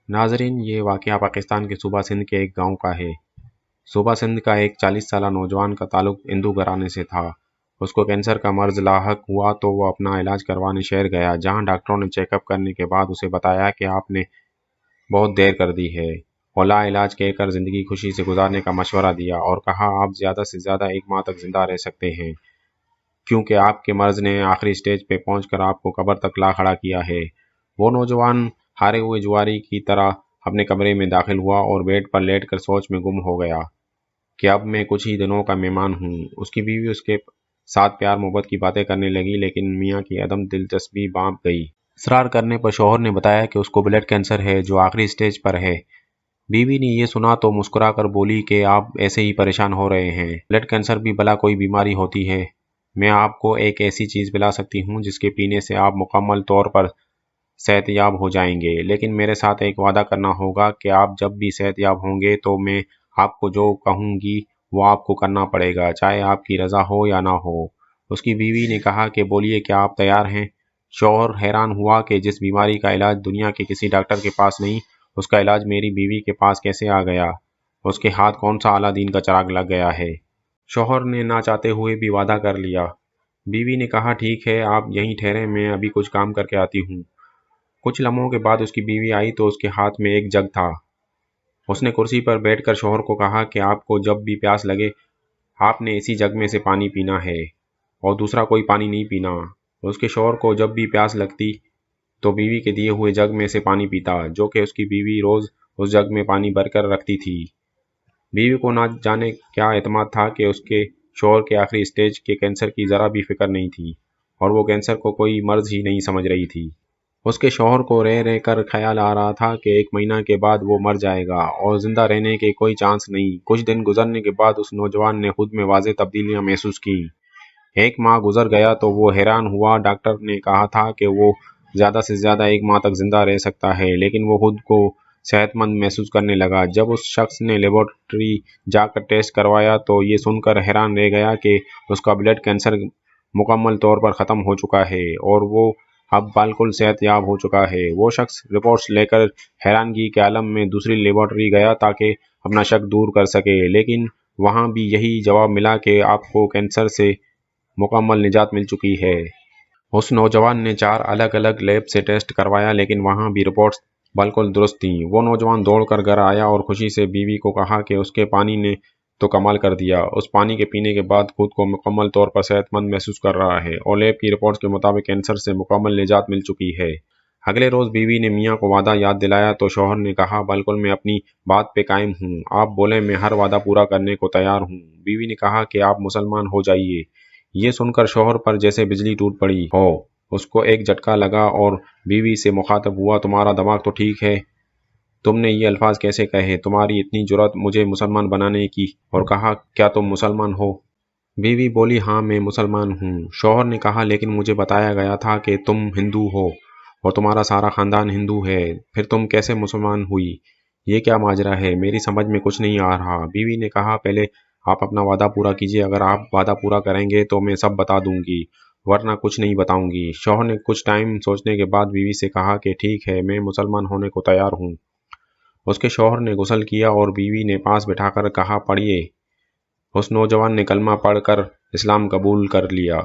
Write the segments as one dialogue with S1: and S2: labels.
S1: नाजरीन, ये वाक़या पाकिस्तान के सूबा सिंध के एक गांव का है। सूबा सिंध का एक 40 साला नौजवान का ताल्लुक हिंदू घराने से था। उसको कैंसर का मर्ज लाहक हुआ तो वो अपना इलाज करवाने शहर गया, जहां डॉक्टरों ने चेकअप करने के बाद उसे बताया कि आपने बहुत देर कर दी है और लाइलाज कहकर ज़िंदगी खुशी से गुजारने का मशवरा दिया और कहा आप ज़्यादा से ज़्यादा 1 माह तक ज़िंदा रह सकते हैं, क्योंकि आपके मर्ज ने आखिरी स्टेज पे पहुंचकर आपको कब्र तक ला खड़ा किया है। वो नौजवान हारे हुए जुआरी की तरह अपने कमरे में दाखिल हुआ और बेड पर लेटकर सोच में गुम हो गया कि अब मैं कुछ ही दिनों का मेहमान हूँ। उसकी बीवी उसके साथ प्यार मोहब्बत की बातें करने लगी, लेकिन मियाँ की अदम दिलचस्पी बांप गई। इसरार करने पर शौहर ने बताया कि उसको ब्लड कैंसर है जो आखिरी स्टेज पर है। बीवी ने ये सुना तो मुस्कुराकर बोली कि आप ऐसे ही परेशान हो रहे हैं, ब्लड कैंसर भी भला कोई बीमारी होती है। मैं आपको एक ऐसी चीज़ पिला सकती हूँ जिसके पीने से आप मुकम्मल तौर पर सेहतयाब हो जाएंगे, लेकिन मेरे साथ एक वादा करना होगा कि आप जब भी सेहतयाब होंगे तो मैं आपको जो कहूँगी वो आपको करना पड़ेगा, चाहे आपकी रज़ा हो या ना हो। उसकी बीवी ने कहा कि बोलिए, क्या आप तैयार हैं? शौहर हैरान हुआ कि जिस बीमारी का इलाज दुनिया के किसी डॉक्टर के पास नहीं, उसका इलाज मेरी बीवी के पास कैसे आ गया? उसके हाथ कौन सा अलादीन का चिराग लग गया है? शौहर ने ना चाहते हुए भी वादा कर लिया। बीवी ने कहा ठीक है, आप यहीं ठहरें, मैं अभी कुछ काम करके आती हूँ। कुछ लम्हों के बाद उसकी बीवी आई तो उसके हाथ में एक जग था। उसने कुर्सी पर बैठकर शौहर को कहा कि आपको जब भी प्यास लगे आपने इसी जग में से पानी पीना है और दूसरा कोई पानी नहीं पीना। उसके शौहर को जब भी प्यास लगती तो बीवी के दिए हुए जग में से पानी पीता, जो कि उसकी बीवी रोज़ उस जग में पानी भरकर रखती थी। बीवी को ना जाने क्या एतमाद था कि उसके शौहर के आखिरी स्टेज के कैंसर की ज़रा भी फिक्र नहीं थी और वो कैंसर को कोई मर्ज ही नहीं समझ रही थी। उसके शौहर को रह रह कर ख्याल आ रहा था कि 1 महीना के बाद वो मर जाएगा और जिंदा रहने के कोई चांस नहीं। कुछ दिन गुजरने के बाद उस नौजवान ने खुद में वाज़ेह तब्दीलियां महसूस की। 1 माह गुजर गया तो वो हैरान हुआ। डॉक्टर ने कहा था कि वो ज़्यादा से ज़्यादा 1 माह तक जिंदा रह सकता है, लेकिन वो खुद को सेहतमंद महसूस करने लगा। जब उस शख्स ने लेबोरेटरी जाकर टेस्ट करवाया तो ये सुनकर हैरान रह गया कि उसका ब्लड कैंसर मुकम्मल तौर पर ख़त्म हो चुका है और वो अब बिल्कुल सेहतयाब हो चुका है। वो शख्स रिपोर्ट्स लेकर हैरानगी के आलम में दूसरी लेबोरेटरी गया ताकि अपना शक दूर कर सके, लेकिन वहाँ भी यही जवाब मिला कि आपको कैंसर से मुकम्मल निजात मिल चुकी है। उस नौजवान ने 4 अलग अलग लैब से टेस्ट करवाया, लेकिन वहाँ भी रिपोर्ट्स बिल्कुल दुरुस्त थीं। वो नौजवान दौड़कर घर आया और खुशी से बीवी को कहा कि उसके पानी ने तो कमाल कर दिया। उस पानी के पीने के बाद खुद को मुकम्मल तौर पर सेहतमंद महसूस कर रहा है और लैब की रिपोर्ट्स के मुताबिक कैंसर से मुकम्मल निजात मिल चुकी है। अगले रोज़ बीवी ने मियाँ को वादा याद दिलाया तो शौहर ने कहा बिल्कुल मैं अपनी बात पे कायम हूँ, आप बोले मैं हर वादा पूरा करने को तैयार हूँ। बीवी ने कहा कि आप मुसलमान हो जाइए। ये सुनकर शौहर पर जैसे बिजली टूट पड़ी हो। उसको एक झटका लगा और बीवी से मुखातब हुआ, तुम्हारा दिमाग तो ठीक है? तुमने ये अल्फाज कैसे कहे? तुम्हारी इतनी जुर्रत मुझे मुसलमान बनाने की? और कहा क्या तुम मुसलमान हो? बीवी बोली हाँ मैं मुसलमान हूँ। शौहर ने कहा लेकिन मुझे बताया गया था कि तुम हिंदू हो और तुम्हारा सारा खानदान हिंदू है, फिर तुम कैसे मुसलमान हुई? ये क्या माजरा है? मेरी समझ में कुछ नहीं आ रहा। बीवी ने कहा पहले आप अपना वादा पूरा कीजिए, अगर आप वादा पूरा करेंगे तो मैं सब बता दूंगी, वरना कुछ नहीं बताऊंगी। शौहर ने कुछ टाइम सोचने के बाद बीवी से कहा कि ठीक है, मैं मुसलमान होने को तैयार हूँ। उसके शौहर ने गुस्ल किया और बीवी ने पास बिठाकर कहा पढ़िए। उस नौजवान ने कलमा पढ़कर इस्लाम कबूल कर लिया।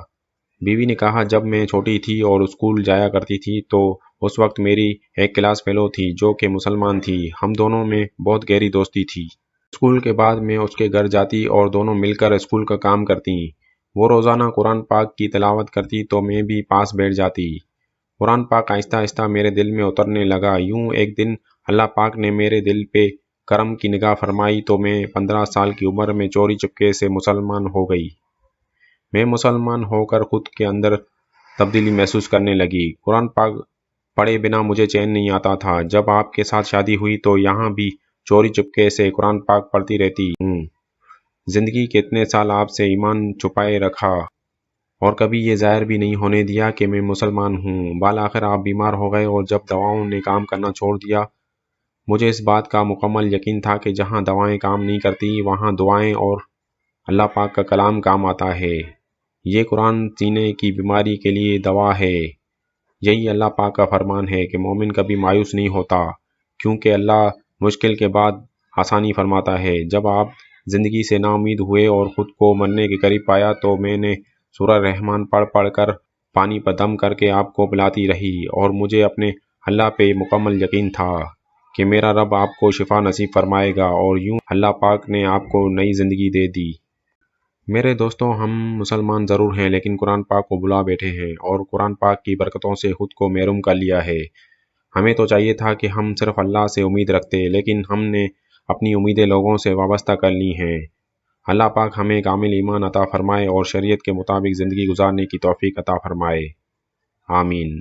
S1: बीवी ने कहा जब मैं छोटी थी और स्कूल जाया करती थी तो उस वक्त मेरी एक क्लास फेलो थी जो कि मुसलमान थी। हम दोनों में बहुत गहरी दोस्ती थी। स्कूल के बाद मैं उसके घर जाती और दोनों मिलकर स्कूल का काम करती। वो रोज़ाना कुरान पाक की तिलावत करती तो मैं भी पास बैठ जाती। कुरान पाक आहिस्ता आहिस्ता मेरे दिल में उतरने लगा। यूं एक दिन अल्लाह पाक ने मेरे दिल पे करम की निगाह फरमाई तो मैं 15 साल की उम्र में चोरी चुपके से मुसलमान हो गई। मैं मुसलमान होकर खुद के अंदर तब्दीली महसूस करने लगी। कुरान पाक पढ़े बिना मुझे चैन नहीं आता था। जब आपके साथ शादी हुई तो यहाँ भी चोरी चुपके से कुरान पाक पढ़ती रहती हूँ। जिंदगी के इतने साल आपसे ईमान छुपाए रखा और कभी ये ज़ाहिर भी नहीं होने दिया कि मैं मुसलमान हूँ। बाल आखिर आप बीमार हो गए और जब दवाओं ने काम करना छोड़ दिया, मुझे इस बात का मुकम्मल यकीन था कि जहाँ दवाएं काम नहीं करती वहाँ दुआएं और अल्लाह पाक का कलाम काम आता है। ये कुरान सीने की बीमारी के लिए दवा है। यही अल्लाह पाक का फरमान है कि मोमिन कभी मायूस नहीं होता। کیونکہ اللہ مشکل کے بعد آسانی فرماتا ہے۔ جب آپ زندگی سے نا امید ہوئے اور خود کو مرنے کے قریب پایا تو میں نے سورہ رحمان پڑھ کر پانی پر دم کر کے آپ کو پلاتی رہی، اور مجھے اپنے اللہ پہ مکمل یقین تھا کہ میرا رب آپ کو شفا نصیب فرمائے گا، اور یوں اللہ پاک نے آپ کو نئی زندگی دے دی۔ میرے دوستوں، ہم مسلمان ضرور ہیں لیکن قرآن پاک کو بلا بیٹھے ہیں اور قرآن پاک کی برکتوں سے خود کو محروم کر لیا ہے۔ ہمیں تو چاہیے تھا کہ ہم صرف اللہ سے امید رکھتے، لیکن ہم نے اپنی امیدیں لوگوں سے وابستہ کر لی ہیں۔ اللہ پاک ہمیں کامل ایمان عطا فرمائے اور شریعت کے مطابق زندگی گزارنے کی توفیق عطا فرمائے۔ آمین۔